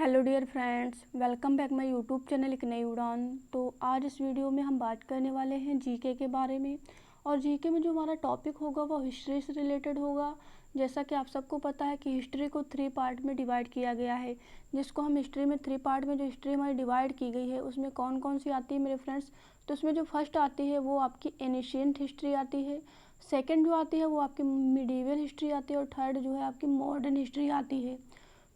Hello dear friends, welcome back my YouTube channel एक नई उड़ान। तो आज इस वीडियो में हम बात करने वाले हैं जीके के बारे में। और जीके में जो हमारा टॉपिक होगा वो हिस्ट्री से रिलेटेड होगा। जैसा कि आप सबको पता है कि हिस्ट्री को 3 पार्ट में डिवाइड किया गया है, जिसको हम हिस्ट्री में 3 पार्ट में जो हिस्ट्री हमारी डिवाइड की गई है उसमें कौन कौन सी आती है मेरे फ्रेंड्स। तो उसमें जो फर्स्ट आती है वो आपकी एनिशियंट हिस्ट्री आती है, सेकेंड जो आती है वो आपकी मिडीवल हिस्ट्री आती है, और थर्ड जो है आपकी मॉडर्न हिस्ट्री आती है।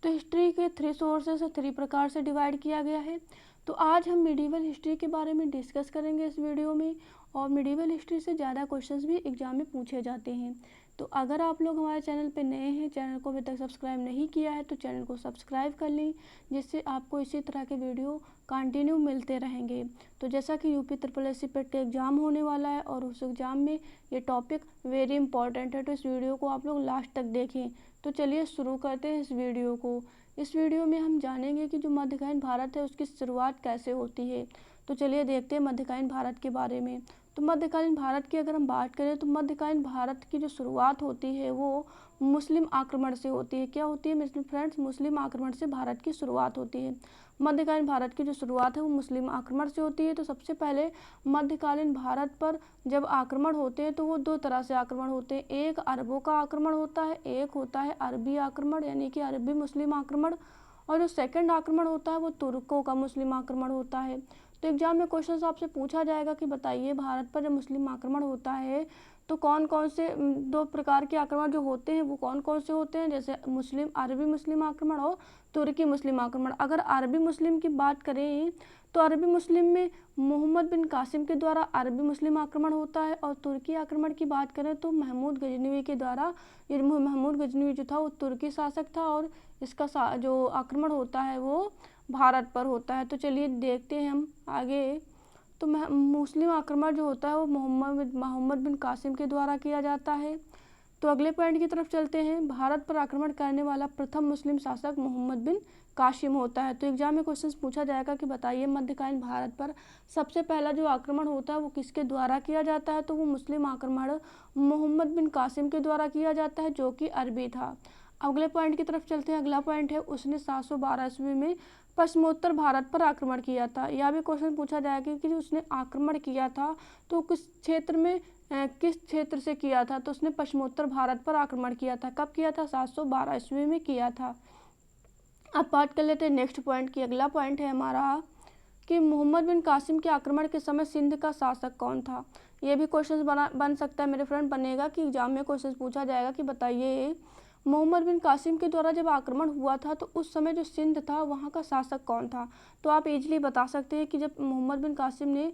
तो हिस्ट्री के 3 सोर्सेस 3 प्रकार से डिवाइड किया गया है। तो आज हम मिडीवल हिस्ट्री के बारे में डिस्कस करेंगे इस वीडियो में। और मिडीवल हिस्ट्री से ज़्यादा क्वेश्चंस भी एग्जाम में पूछे जाते हैं। तो अगर आप लोग हमारे चैनल पे नए हैं, चैनल को अभी तक सब्सक्राइब नहीं किया है तो चैनल को सब्सक्राइब कर लें, जिससे आपको इसी तरह के वीडियो कंटिन्यू मिलते रहेंगे। तो जैसा कि यूपी ट्रिपल एस सी पेट का एग्ज़ाम होने वाला है और उस एग्ज़ाम में ये टॉपिक वेरी इंपॉर्टेंट है, तो इस वीडियो को आप लोग लास्ट तक देखें। तो चलिए शुरू करते हैं इस वीडियो को। इस वीडियो में हम जानेंगे कि जो मध्यकालीन भारत है उसकी शुरुआत कैसे होती है। तो चलिए देखते हैं मध्यकालीन भारत के बारे में। तो मध्यकालीन भारत की अगर हम बात करें तो मध्यकालीन भारत की जो शुरुआत होती है वो मुस्लिम आक्रमण से होती है। क्या होती है मेरे फ्रेंड्स? मुस्लिम आक्रमण से भारत की शुरुआत होती है। मध्यकालीन भारत की जो शुरुआत है वो मुस्लिम आक्रमण से होती है। तो सबसे पहले मध्यकालीन भारत पर जब आक्रमण होते हैं तो वो 2 तरह से आक्रमण होते हैं। एक अरबों का आक्रमण होता है, एक होता है अरबी आक्रमण यानी कि अरबी मुस्लिम आक्रमण। और जो सेकंड आक्रमण होता है वो तुर्कों का मुस्लिम आक्रमण होता है। तो एग्जाम में क्वेश्चन आपसे पूछा जाएगा कि बताइए भारत पर जब मुस्लिम आक्रमण होता है तो कौन कौन से 2 प्रकार के आक्रमण जो होते हैं वो कौन कौन से होते हैं, जैसे अरबी मुस्लिम आक्रमण और तुर्की मुस्लिम आक्रमण। अगर अरबी मुस्लिम की बात करें तो अरबी मुस्लिम में मोहम्मद बिन कासिम के द्वारा अरबी मुस्लिम आक्रमण होता है। और तुर्की आक्रमण की बात करें तो महमूद गजनवी के द्वारा, ये महमूद गजनवी जो था वो तुर्की शासक था और इसका जो आक्रमण होता है वो भारत पर होता है। तो चलिए देखते हैं हम आगे। तो मुस्लिम आक्रमण जो होता है वो मोहम्मद बिन कासिम के द्वारा किया जाता है। तो अगले पॉइंट की तरफ चलते हैं। भारत पर आक्रमण करने वाला प्रथम मुस्लिम शासक मोहम्मद बिन कासिम होता है। तो एग्जाम में क्वेश्चन पूछा जाएगा कि बताइए मध्यकालीन भारत पर सबसे पहला जो आक्रमण होता है वो किसके द्वारा किया जाता है। तो वो मुस्लिम आक्रमण मोहम्मद बिन कासिम के द्वारा किया जाता है, जो कि अरबी था। अगले पॉइंट की तरफ चलते हैं। अगला पॉइंट है उसने 712 ईस्वी में पश्चिमोत्तर भारत पर आक्रमण किया था। यह भी क्वेश्चन पूछा जाएगा कि उसने आक्रमण किया था तो किस क्षेत्र से किया था। तो उसने पश्चिमोत्तर भारत पर आक्रमण किया था। कब किया था? 712 ईस्वी में किया था। अब बात कर लेते हैं नेक्स्ट पॉइंट की। अगला पॉइंट है हमारा कि मोहम्मद बिन कासिम के आक्रमण के समय सिंध का शासक कौन था। ये भी क्वेश्चन बन सकता है मेरे फ्रेंड, बनेगा कि एग्जाम में क्वेश्चन पूछा जाएगा कि बताइए मोहम्मद बिन कासिम के द्वारा जब आक्रमण हुआ था तो उस समय जो सिंध था वहाँ का शासक कौन था। तो आप इजीली बता सकते हैं कि जब मोहम्मद बिन कासिम ने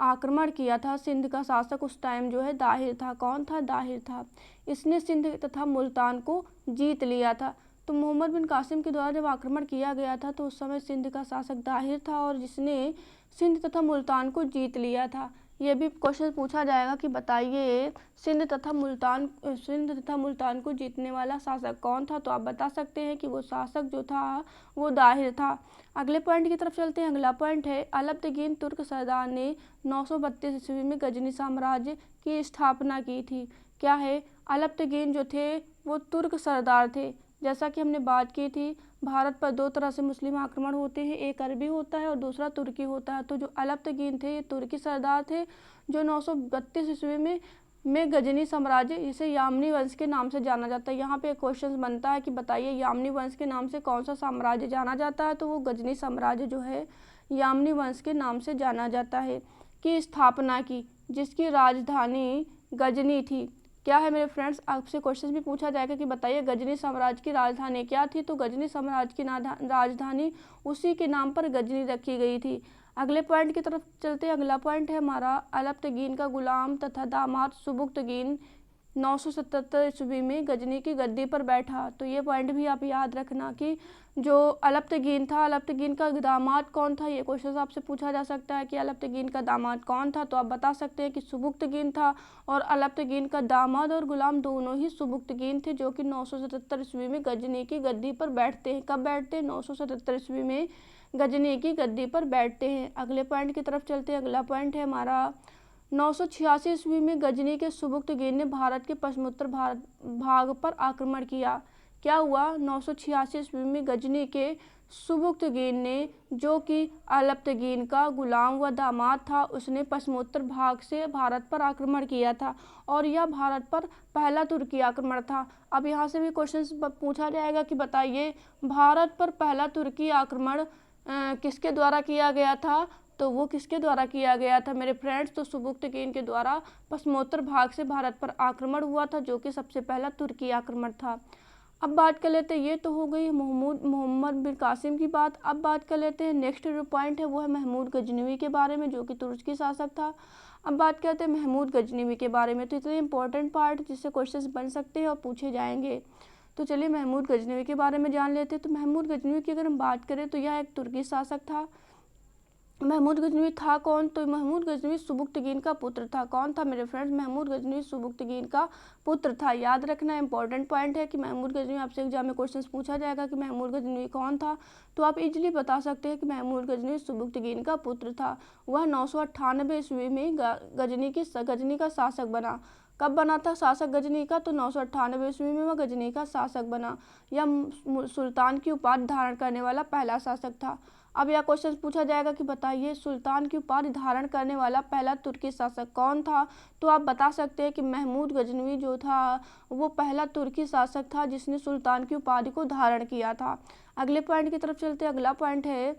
आक्रमण किया था सिंध का शासक उस टाइम जो है दाहिर था। कौन था? दाहिर था। इसने सिंध तथा मुल्तान को जीत लिया था। तो मोहम्मद बिन कासिम के द्वारा जब आक्रमण किया गया था तो उस समय सिंध का शासक दाहिर था और जिसने सिंध तथा मुल्तान को जीत लिया था। ये भी क्वेश्चन पूछा जाएगा कि बताइए सिंध तथा मुल्तान को जीतने वाला शासक कौन था। तो आप बता सकते हैं कि वो शासक जो था वो दाहिर था। अगले पॉइंट की तरफ चलते हैं। अगला पॉइंट है अलब्दगीन तुर्क सरदार ने 932 ईस्वी में गजनी साम्राज्य की स्थापना की थी। क्या है? अलब्दगीन जो थे वो तुर्क सरदार थे। जैसा कि हमने बात की थी भारत पर 2 तरह से मुस्लिम आक्रमण होते हैं, एक अरबी होता है और दूसरा तुर्की होता है। तो जो अलब्दगीन थे ये तुर्की सरदार थे जो 932 ईस्वी में गजनी साम्राज्य, इसे यामनी वंश के नाम से जाना जाता है। यहाँ पे एक क्वेश्चन बनता है कि बताइए यामनी वंश के नाम से कौन सा साम्राज्य जाना जाता है। तो वो गजनी साम्राज्य जो है यामनी वंश के नाम से जाना जाता है, की स्थापना की, जिसकी राजधानी गजनी थी। क्या है मेरे फ्रेंड्स? आपसे क्वेश्चन भी पूछा जाएगा कि बताइए गजनी साम्राज्य की राजधानी क्या थी। तो गजनी साम्राज्य की राजधानी उसी के नाम पर गजनी रखी गई थी। अगले पॉइंट की तरफ चलते हैं। अगला पॉइंट है हमारा अलब्दगीन का गुलाम तथा दामाद सुबुक्तगीन 977 ईस्वी में गजनी की गद्दी पर बैठा। तो ये पॉइंट भी आप याद रखना कि जो अलब्दगीन था, अलब्दगीन का दामाद कौन था। ये क्वेश्चन आपसे पूछा जा सकता है कि अलब्दगीन का दामाद कौन था। तो आप बता सकते हैं कि सुबुक्तगीन था। और अलब्दगीन का दामाद और गुलाम दोनों ही सुबुक्तगीन थे, जो कि 977 ईस्वी में गजनी की गद्दी पर बैठते हैं। कब बैठते हैं? 977 ईस्वी में गजनी की गद्दी पर बैठते हैं। अगले पॉइंट की तरफ चलते हैं। अगला पॉइंट है हमारा 986 ईस्वी में गजनी के सुबुक्तगीन ने भारत के पश्चिमोत्तर भाग पर आक्रमण किया। क्या हुआ, 986 ईस्वी में गजनी के सुबुक्तगीन ने, जो कि अलप्तगीन का गुलाम व दामाद था, उसने पश्चिमोत्तर भाग से भारत पर आक्रमण किया था और यह भारत पर पहला तुर्की आक्रमण था। अब यहाँ से भी क्वेश्चन पूछा जाएगा कि बताइए भारत पर पहला तुर्की आक्रमण किसके द्वारा किया गया था, तो वो किसके द्वारा किया गया था मेरे फ्रेंड्स, तो सुबुक्तगीन के द्वारा पश्चिमोत्तर भाग से भारत पर आक्रमण हुआ था, जो कि सबसे पहला तुर्की आक्रमण था। अब बात कर लेते हैं, ये तो हो गई मोहम्मद बिन कासिम की बात। अब बात कर लेते हैं नेक्स्ट जो पॉइंट है वो है महमूद गजनवी के बारे में, जो कि तुर्की शासक था। अब बात करते हैं महमूद गजनवी के बारे में, तो इतने इंपॉर्टेंट पार्ट जिससे क्वेश्चंस बन सकते हैं और पूछे जाएंगे। तो चलिए महमूद गजनवी के बारे में जान लेते हैं। तो महमूद गजनवी की अगर हम बात करें तो यह एक तुर्की शासक था। महमूद गजनवी था कौन, तो महमूद गजनवी सुबुक्तगीन का पुत्र था। कौन था मेरे फ्रेंड्स, महमूद गजनवी सुबुक्तगीन का पुत्र था। याद रखना इंपॉर्टेंट पॉइंट है कि महमूद गजनवी, आपसे एग्जाम में क्वेश्चन पूछा जाएगा कि महमूद गजनवी कौन था, तो आप इजीली बता सकते हैं कि महमूद गजनवी सुबुक्तगीन का पुत्र था। वह 998 ईस्वी में गजनी का शासक बना। कब बना था शासक गजनी का, तो 998 ईस्वी में वह गजनी का शासक बना। यह सुल्तान की उपाधि धारण करने वाला पहला शासक था। अब यह क्वेश्चन पूछा जाएगा कि बताइए सुल्तान की उपाधि धारण करने वाला पहला तुर्की शासक कौन था, तो आप बता सकते हैं कि महमूद गजनवी जो था वो पहला तुर्की शासक था जिसने सुल्तान की उपाधि को धारण किया था। अगले पॉइंट की तरफ चलते हैं। अगला पॉइंट है,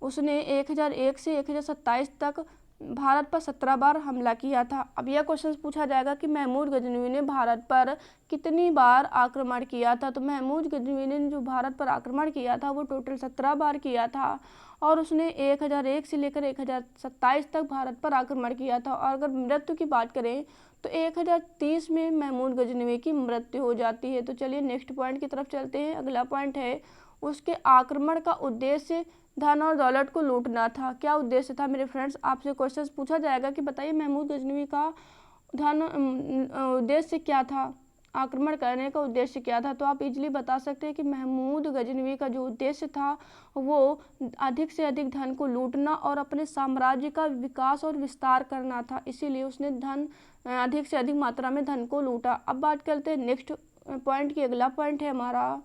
उसने 1001 से 1027 तक भारत पर 17 बार हमला किया था। अब यह क्वेश्चन पूछा जाएगा कि महमूद गजनवी ने भारत पर कितनी बार आक्रमण किया था, तो महमूद गजनवी ने जो भारत पर आक्रमण किया था वो टोटल 17 बार किया था और उसने 1001 से लेकर 1027 तक भारत पर आक्रमण किया था। और अगर मृत्यु की बात करें तो 1030 में महमूद गजनवी की मृत्यु हो जाती है। तो चलिए नेक्स्ट पॉइंट की तरफ चलते हैं। अगला पॉइंट है, उसके आक्रमण का उद्देश्य धन और दौलत को लूटना था। क्या उद्देश्य था मेरे फ्रेंड्स, आपसे क्वेश्चन पूछा जाएगा कि बताइए महमूद गजनवी का उद्देश्य क्या था, आक्रमण करने का उद्देश्य क्या था, तो आप इजीली बता सकते हैं कि महमूद गजनवी का जो उद्देश्य था वो अधिक से अधिक धन को लूटना और अपने साम्राज्य का विकास और विस्तार करना था। इसीलिए उसने अधिक से अधिक मात्रा में धन को लूटा। अब बात करते हैं नेक्स्ट पॉइंट की। अगला पॉइंट है हमारा,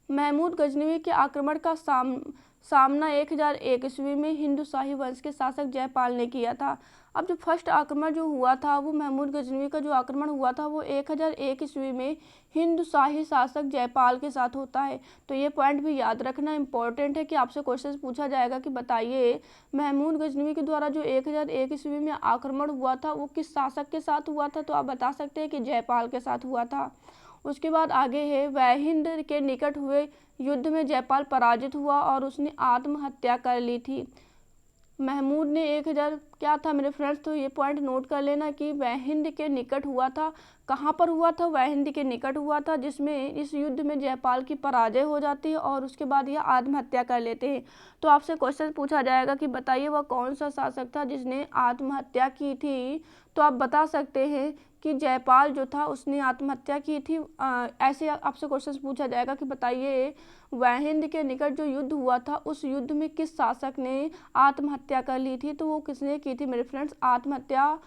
महमूद गजनवी के आक्रमण का सामना 1001 ईस्वी में हिंदू शाही वंश के शासक जयपाल ने किया था। अब जो फर्स्ट आक्रमण जो हुआ था वो महमूद गजनवी का जो आक्रमण हुआ था वो 1001 ईस्वी में हिंदू शाही शासक जयपाल के साथ होता है। तो ये पॉइंट भी याद रखना इंपॉर्टेंट है कि आपसे क्वेश्चन पूछा जाएगा कि बताइए महमूद गजनवी के द्वारा जो 1001 ईस्वी में आक्रमण हुआ था वो किस शासक के साथ हुआ था, तो आप बता सकते हैं कि जयपाल के साथ हुआ था। उसके बाद आगे है, वहिंद के निकट हुए युद्ध में जयपाल पराजित हुआ और उसने आत्महत्या कर ली थी। महमूद ने 1000 क्या था मेरे फ्रेंड्स, तो ये पॉइंट नोट कर लेना कि वहिंद के निकट हुआ था। कहाँ पर हुआ था, वहिंद के निकट हुआ था, जिसमें इस युद्ध में जयपाल की पराजय हो जाती है और उसके बाद यह आत्महत्या कर लेते हैं। तो आपसे क्वेश्चन पूछा जाएगा कि बताइए वह कौन सा शासक था जिसने आत्महत्या की थी, तो आप बता सकते हैं कि जयपाल जो था उसने आत्महत्या की थी। ऐसे आपसे क्वेश्चन पूछा जाएगा कि बताइए वहिंद के निकट जो युद्ध हुआ था उस युद्ध में किस शासक ने आत्महत्या कर ली थी, तो वो किसने की थी मेरे फ्रेंड्स, आत्महत्या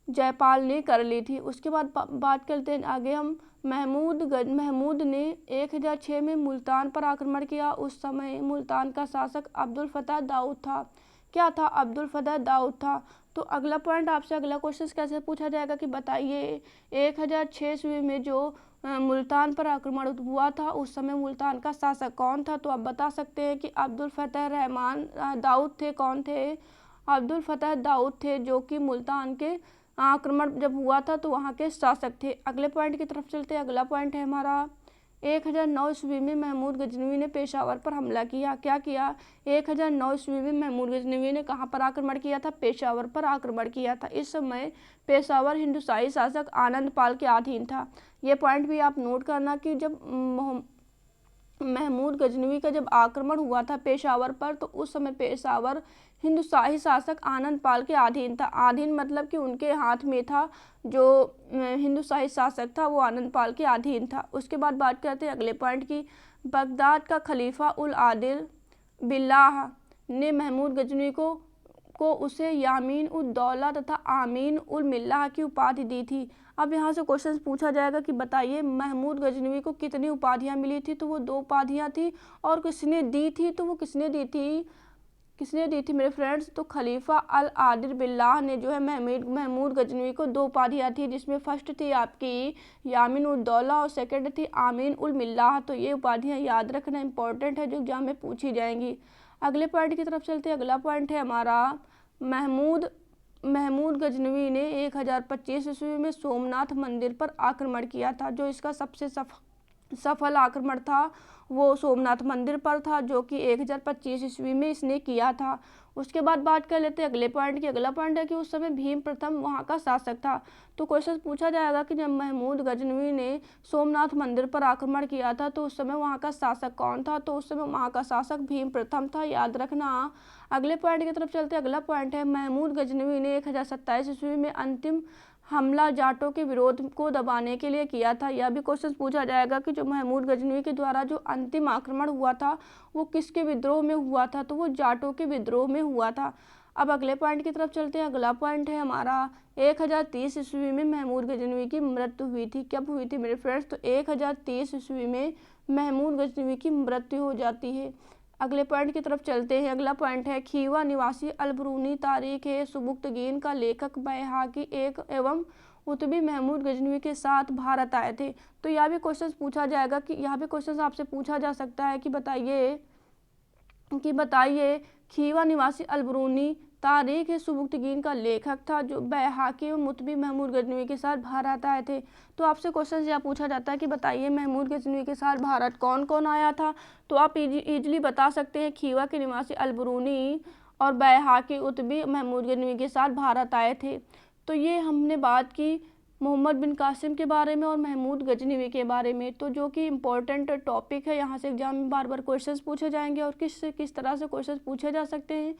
जयपाल ने कर ली थी। उसके बाद बात करते हैं आगे हम, महमूद ने 1006 में मुल्तान पर आक्रमण किया। उस समय मुल्तान का शासक अब्दुल फतह दाऊद था। क्या था, अब्दुल फतह दाऊद था। तो अगला पॉइंट आपसे अगला क्वेश्चन कैसे पूछा जाएगा कि बताइए 1006 ईस्वी में जो मुल्तान पर आक्रमण हुआ था उस समय मुल्तान का शासक कौन था, तो आप बता सकते हैं कि अब्दुल फतह रहमान दाऊद थे। कौन थे, अब्दुल फतह दाऊद थे, जो कि मुल्तान के आक्रमण जब हुआ था तो वहाँ के शासक थे। अगले पॉइंट की तरफ चलते हैं। अगला पॉइंट है हमारा, 1009 ईस्वी में महमूद गजनवी ने पेशावर पर हमला किया। क्या किया, 1009 ईस्वी में महमूद गजनवी ने कहाँ पर आक्रमण किया था, पेशावर पर आक्रमण किया था। इस समय पेशावर हिंदू शाही शासक आनंद पाल के अधीन था। ये पॉइंट भी आप नोट करना कि जब महमूद गजनवी का जब आक्रमण हुआ था पेशावर पर तो उस समय पेशावर हिंदू शाही शासक आनंद पाल के अधीन था। अधीन मतलब कि उनके हाथ में था, जो हिंदू शाही शासक था वो आनंद पाल के अधीन था। उसके बाद बात करते हैं अगले पॉइंट की, बगदाद का खलीफा उल आदिल बिल्लाह ने महमूद गजनवी को उसे यामीन उद दौला तथा आमीन उल मिल्लाह की उपाधि दी थी। अब यहाँ से क्वेश्चन पूछा जाएगा कि बताइए महमूद गजनवी को कितनी उपाधियाँ मिली थी, तो वो 2 उपाधियाँ थी। और किसने दी थी, तो वो किसने दी थी मेरे फ्रेंड्स, तो खलीफा अल आदिल बिल्लाह ने जो है महमूद गजनवी को 2 उपाधियाँ थी, जिसमें फर्स्ट थी आपकी यामीन उद दौला और सेकंड थी आमीन उल मिल्लाह। तो ये उपाधियाँ याद रखना इंपॉर्टेंट है, जो एग्जाम में पूछी जाएंगी। अगले पॉइंट की तरफ चलते हैं। अगला पॉइंट है हमारा महमूद गजनवी ने 1025 ईस्वी में सोमनाथ मंदिर पर आक्रमण किया था। जो इसका सबसे सफल आक्रमण था वो सोमनाथ मंदिर पर था, जो कि 1025 ईस्वी में इसने किया था। उसके बाद बात कर लेते हैं अगले पॉइंट की। अगला पॉइंट है कि उस समय भीम प्रथम वहाँ का शासक था। तो क्वेश्चन पूछा जाएगा कि जब महमूद गजनवी ने सोमनाथ मंदिर पर आक्रमण किया था तो उस समय वहाँ का शासक कौन था, तो उस समय वहाँ का शासक भीम प्रथम था, याद रखना। अगले पॉइंट की तरफ चलते हैं। अगला पॉइंट है महमूद गजनवी ने 1027 ईस्वी में अंतिम हमला जाटों के विरोध को दबाने के लिए किया था। यह भी क्वेश्चन पूछा जाएगा कि जो महमूद गजनवी के द्वारा जो अंतिम आक्रमण हुआ था वो किसके विद्रोह में हुआ था, तो वो जाटों के विद्रोह में हुआ था। अब अगले पॉइंट की तरफ चलते हैं। अगला पॉइंट है हमारा 1030 ईस्वी में महमूद गजनवी की मृत्यु हुई थी। कब हुई थी मेरे फ्रेंड्स, तो 1030 ईस्वी में महमूद गजनवी की मृत्यु हो जाती है। अगले पॉइंट की तरफ चलते हैं। अगला पॉइंट है खीवा निवासी अलबरूनी तारीख है सुबुक्तगीन का लेखक बैहाकी एक एवं उतबी महमूद गजनवी के साथ भारत आए थे। तो यह भी क्वेश्चन पूछा जाएगा कि यह भी क्वेश्चन आपसे पूछा जा सकता है कि बताइए खीवा निवासी अलबरूनी तारीख सुबुक्तगीन का लेखक था, जो बैहाकी एवं मुतबी महमूद गजनवी के साथ भारत आए थे। तो आपसे क्वेश्चन यह पूछा जाता है कि बताइए महमूद गजनवी के साथ भारत कौन कौन आया था, तो आप इजीली बता सकते हैं खीवा के निवासी अलबरूनी और बैहाकी उतबी महमूद गजनवी के साथ भारत आए थे। तो ये हमने बात की मोहम्मद बिन कासिम के बारे में और महमूद गजनवी के बारे में, तो जो कि इम्पोर्टेंट टॉपिक है, यहाँ से एग्जाम में बार बार क्वेश्चंस पूछे जाएंगे और किस तरह से क्वेश्चंस पूछे जा सकते हैं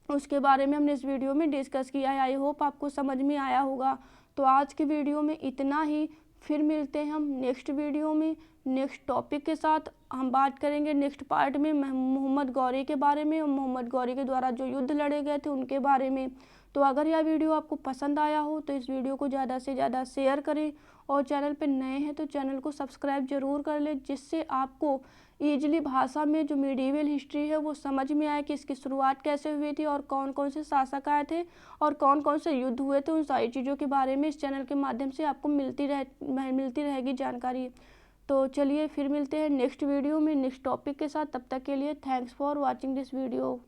उसके बारे में हमने इस वीडियो में डिस्कस किया है। आई होप आपको समझ में आया होगा। तो आज की वीडियो में इतना ही, फिर मिलते हैं हम नेक्स्ट वीडियो में नेक्स्ट टॉपिक के साथ। हम बात करेंगे नेक्स्ट पार्ट में मोहम्मद गौरी के बारे में और मोहम्मद गौरी के द्वारा जो युद्ध लड़े गए थे उनके बारे में। तो अगर यह वीडियो आपको पसंद आया हो तो इस वीडियो को ज़्यादा से ज़्यादा शेयर करें और चैनल पर नए हैं तो चैनल को सब्सक्राइब जरूर कर लें, जिससे आपको ईजिली भाषा में जो मिडीवल हिस्ट्री है वो समझ में आए कि इसकी शुरुआत कैसे हुई थी और कौन कौन से शासक आए थे और कौन कौन से युद्ध हुए थे। उन सारी चीज़ों के बारे में इस चैनल के माध्यम से आपको मिलती रहेगी जानकारी। तो चलिए फिर मिलते हैं नेक्स्ट वीडियो में नेक्स्ट टॉपिक के साथ। तब तक के लिए thanks for watching this video.